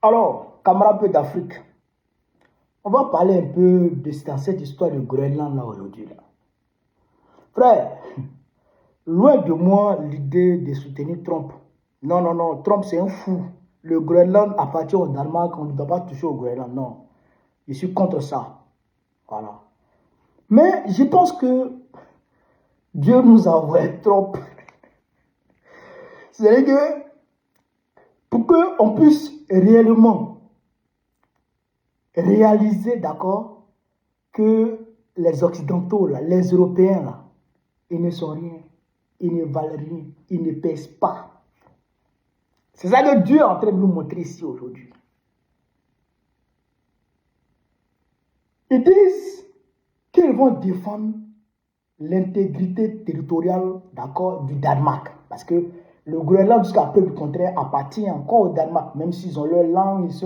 Alors, camarades d'Afrique, on va parler un peu de cette histoire de Groenland là aujourd'hui. Frère, loin de moi l'idée de soutenir Trump. Non, non, non, Trump c'est un fou. Le Groenland appartient au Danemark, on ne doit pas toucher au Groenland, non. Je suis contre ça. Voilà. Mais je pense que Dieu nous a envoyé Trump. C'est-à-dire que pour qu'on puisse réellement réaliser, d'accord, que les Occidentaux, là, les Européens, là, ils ne sont rien, ils ne valent rien, ils ne pèsent pas. C'est ça que Dieu est en train de nous montrer ici aujourd'hui. Ils disent qu'ils vont défendre l'intégrité territoriale, d'accord, du Danemark. Parce que le Groenland, jusqu'à peu du contraire, appartient encore au Danemark. Même s'ils ont leur langue, ils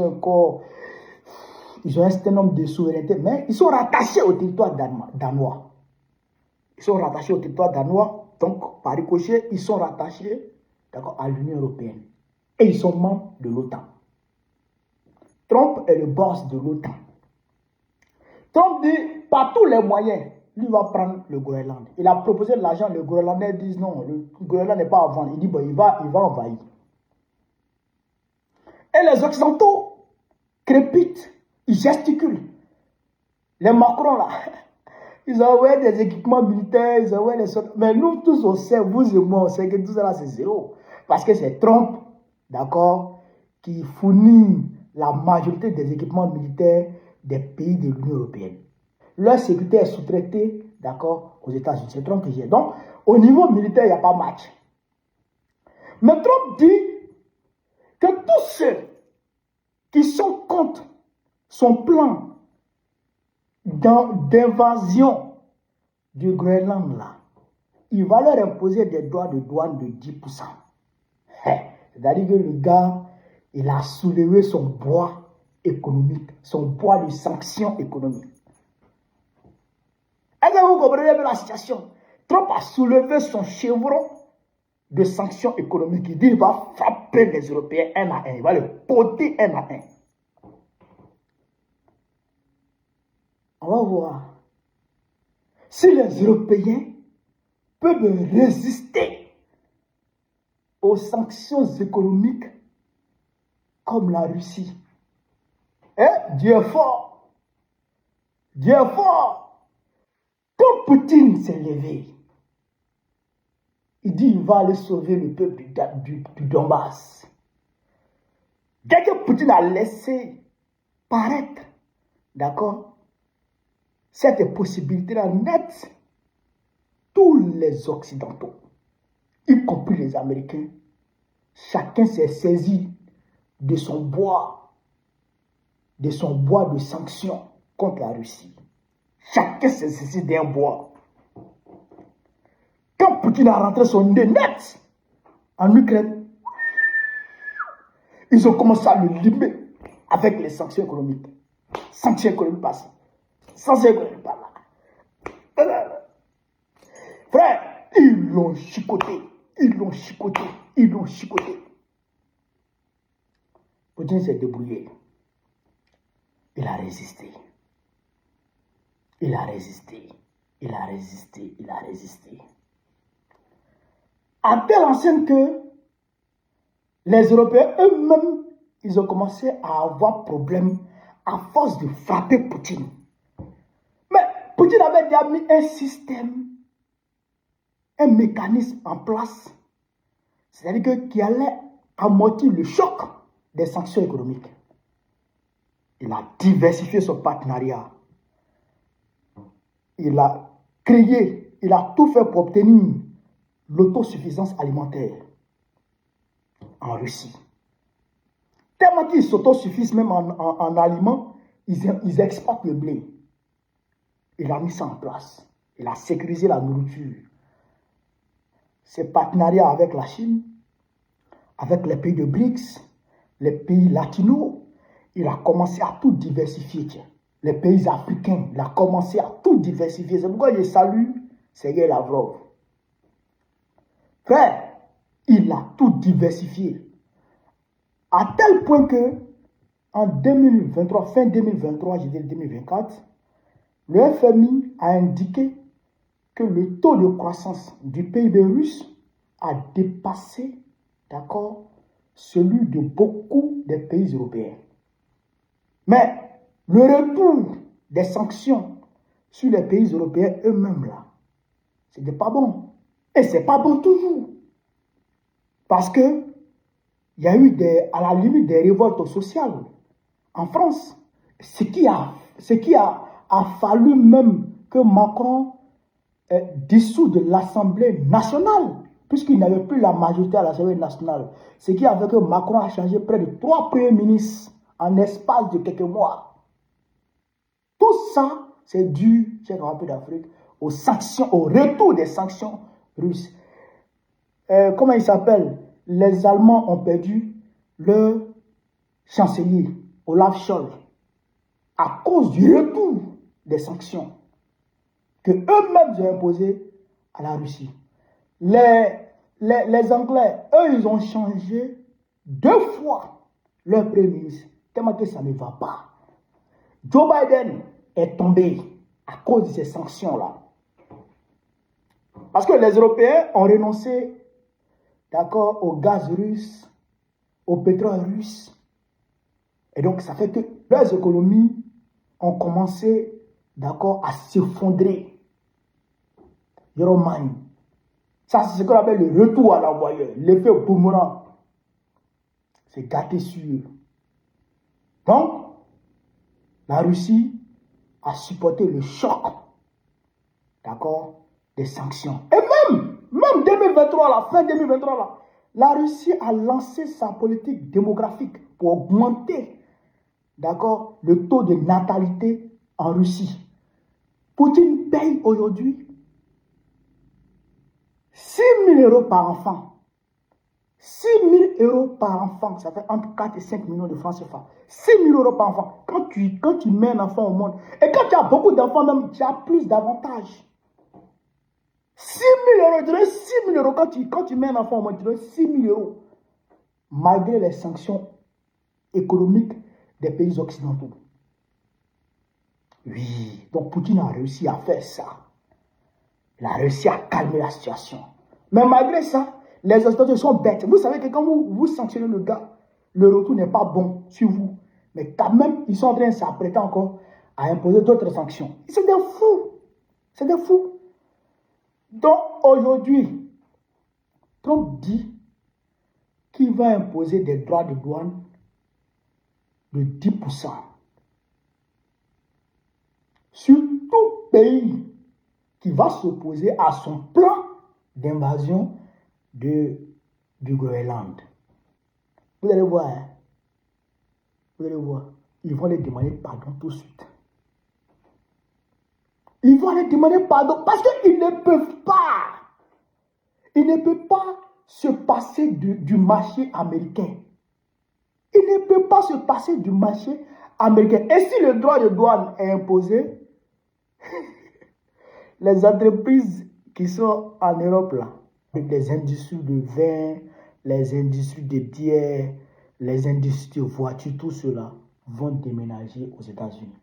ont un certain nombre de souverainetés, mais ils sont rattachés au territoire danois. Ils sont rattachés au territoire danois, donc par ricochet, ils sont rattachés, d'accord, à l'Union européenne. Et ils sont membres de l'OTAN. Trump est le boss de l'OTAN. Trump dit, par tous les moyens, lui va prendre le Groenland. Il a proposé de l'argent, les Groenlandais disent non, le Groenland n'est pas à vendre. Il dit, bon, il va envahir. Et les Occidentaux crépitent, ils gesticulent. Les Macron là, ils ont envoyé des équipements militaires, ils ont envoyé les soldats. Mais nous tous, on sait, vous et moi, on sait que tout ça là, c'est zéro. Parce que c'est Trump, d'accord, qui fournit la majorité des équipements militaires des pays de l'Union européenne. Leur sécurité est sous-traitée, d'accord, aux États-Unis. C'est Trump qui gère. Donc, au niveau militaire, il n'y a pas match. Mais Trump dit que tous ceux qui sont contre son plan d'invasion du Groenland, là, il va leur imposer des droits de douane de 10%. C'est-à-dire que le gars, il a soulevé son poids économique, son poids de sanctions économiques. Est-ce que vous comprenez un peu la situation? Trump a soulevé son chevron de sanctions économiques. Il dit qu'il va frapper les Européens un à un. Il va les poter un à un. On va voir si les Européens peuvent résister aux sanctions économiques comme la Russie. Dieu est fort. Dieu est fort. Quand Poutine s'est levé, il dit qu'il va aller sauver le peuple du Donbass. Dès que Poutine a laissé paraître, d'accord, cette possibilité-là nette, tous les Occidentaux, y compris les Américains, chacun s'est saisi de son bois de sanctions contre la Russie. Chacun s'est saisi d'un bois. Quand Poutine a rentré son nez net en Ukraine, ils ont commencé à le limer avec les sanctions économiques. Sanctions économiques passées. Sanctions économiques par là. Frère, ils l'ont chicoté. Ils l'ont chicoté. Ils l'ont chicoté. Poutine s'est débrouillé. Il a résisté. Il a résisté. Il a résisté. Il a résisté. À telle enseigne que les Européens eux-mêmes, ils ont commencé à avoir problème à force de frapper Poutine. Mais Poutine avait déjà mis un système, un mécanisme en place, c'est-à-dire qui allait amortir le choc des sanctions économiques. Il a diversifié son partenariat. Il a créé, il a tout fait pour obtenir l'autosuffisance alimentaire en Russie. Tellement qu'ils s'autosuffisent même en aliments, ils exportent le blé. Il a mis ça en place. Il a sécurisé la nourriture. Ses partenariats avec la Chine, avec les pays de BRICS, les pays latinos, il a commencé à tout diversifier. Les pays africains, il a commencé à tout diversifier. C'est pourquoi je salue Sergei Lavrov. Frère, il a tout diversifié. À tel point que en 2023, fin 2023, je dis 2024, le FMI a indiqué que le taux de croissance du PIB russe a dépassé, d'accord, celui de beaucoup des pays européens. Mais le retour des sanctions sur les pays européens eux-mêmes, là, ce n'est pas bon. Et ce n'est pas bon toujours. Parce que il y a eu à la limite des révoltes sociales en France. Ce qui a fallu même que Macron dissout de l'Assemblée nationale, puisqu'il n'avait plus la majorité à l'Assemblée nationale. Ce qui a fait que Macron a changé près de 3 premiers ministres en espace de quelques mois. Tout ça, c'est dû, chers camarades d'Afrique, aux sanctions, au retour des sanctions russes. Comment il s'appelle? Les Allemands ont perdu leur chancelier, Olaf Scholz, à cause du retour des sanctions que eux-mêmes ont imposées à la Russie. Les Anglais, eux, ils ont changé 2 fois leur premier ministre, tellement que ça ne va pas. Joe Biden est tombé à cause de ces sanctions-là. Parce que les Européens ont renoncé, d'accord, au gaz russe, au pétrole russe. Et donc, ça fait que leurs économies ont commencé, d'accord, à s'effondrer. Yoromani. Ça, c'est ce qu'on appelle le retour à l'envoyeur, l'effet boomerang. C'est gâté sûr. Donc, la Russie a supporté le choc, d'accord, des sanctions. Et même 2023, la fin 2023, là, la Russie a lancé sa politique démographique pour augmenter, d'accord, le taux de natalité en Russie. Poutine paye aujourd'hui 6 000 € par enfant. 6 000 € par enfant, ça fait entre 4 et 5 millions de francs CFA. 6 000 € par enfant. Quand tu mets un enfant au monde, et quand tu as beaucoup d'enfants même, tu as plus d'avantages. 6 000 €, tu donnes 6 000 € quand tu mets un enfant au monde, tu donnes 6 000 €. Malgré les sanctions économiques des pays occidentaux. Oui, donc Poutine a réussi à faire ça. Il a réussi à calmer la situation. Mais malgré ça, les Occidentaux sont bêtes. Vous savez que quand vous sanctionnez le gars, le retour n'est pas bon sur vous. Mais quand même, ils sont en train de s'apprêter encore à imposer d'autres sanctions. C'est des fous. C'est des fous. Donc aujourd'hui, Trump dit qu'il va imposer des droits de douane de 10% sur tout pays qui va s'opposer à son plan d'invasion du Groenland. Vous allez voir, hein? Vous allez voir, ils vont les demander pardon tout de suite. Ils vont les demander pardon parce qu'ils ne peuvent pas. Ils ne peuvent pas se passer du marché américain. Ils ne peuvent pas se passer du marché américain. Et si le droit de douane est imposé, les entreprises qui sont en Europe, là, les industries de vin, les industries de bière, les industries de voitures, tout cela vont déménager aux États-Unis.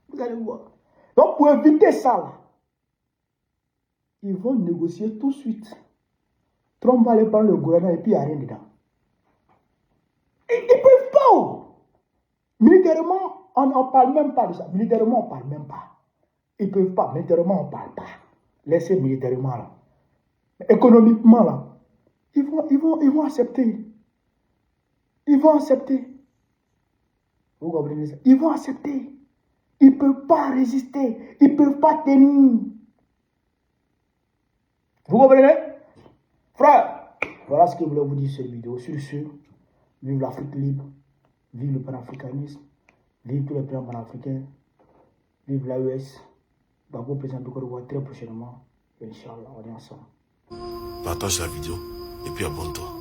Vous allez voir. Donc, pour éviter ça, là, ils vont négocier tout de suite. Trump va aller prendre le gouvernement et puis il n'y a rien dedans. Ils ne peuvent pas. Militairement, on n'en parle même pas de ça. Militairement, on ne parle même pas. Ils ne peuvent pas. Militairement, on ne parle pas. Laissez militairement là. Économiquement là, ils vont accepter. Ils vont accepter. Vous comprenez ça? Ils vont accepter. Ils ne peuvent pas résister. Ils ne peuvent pas tenir. Vous comprenez? Frère, voilà ce que je voulais vous dire sur cette vidéo. Sur ce, vive l'Afrique libre, vive le panafricanisme, vive tous les plans panafricains, vive l'AES. Gbagbo président de Côte d'Ivoire très prochainement. Inch'Allah, on est ensemble. Partage la vidéo et puis abonne-toi.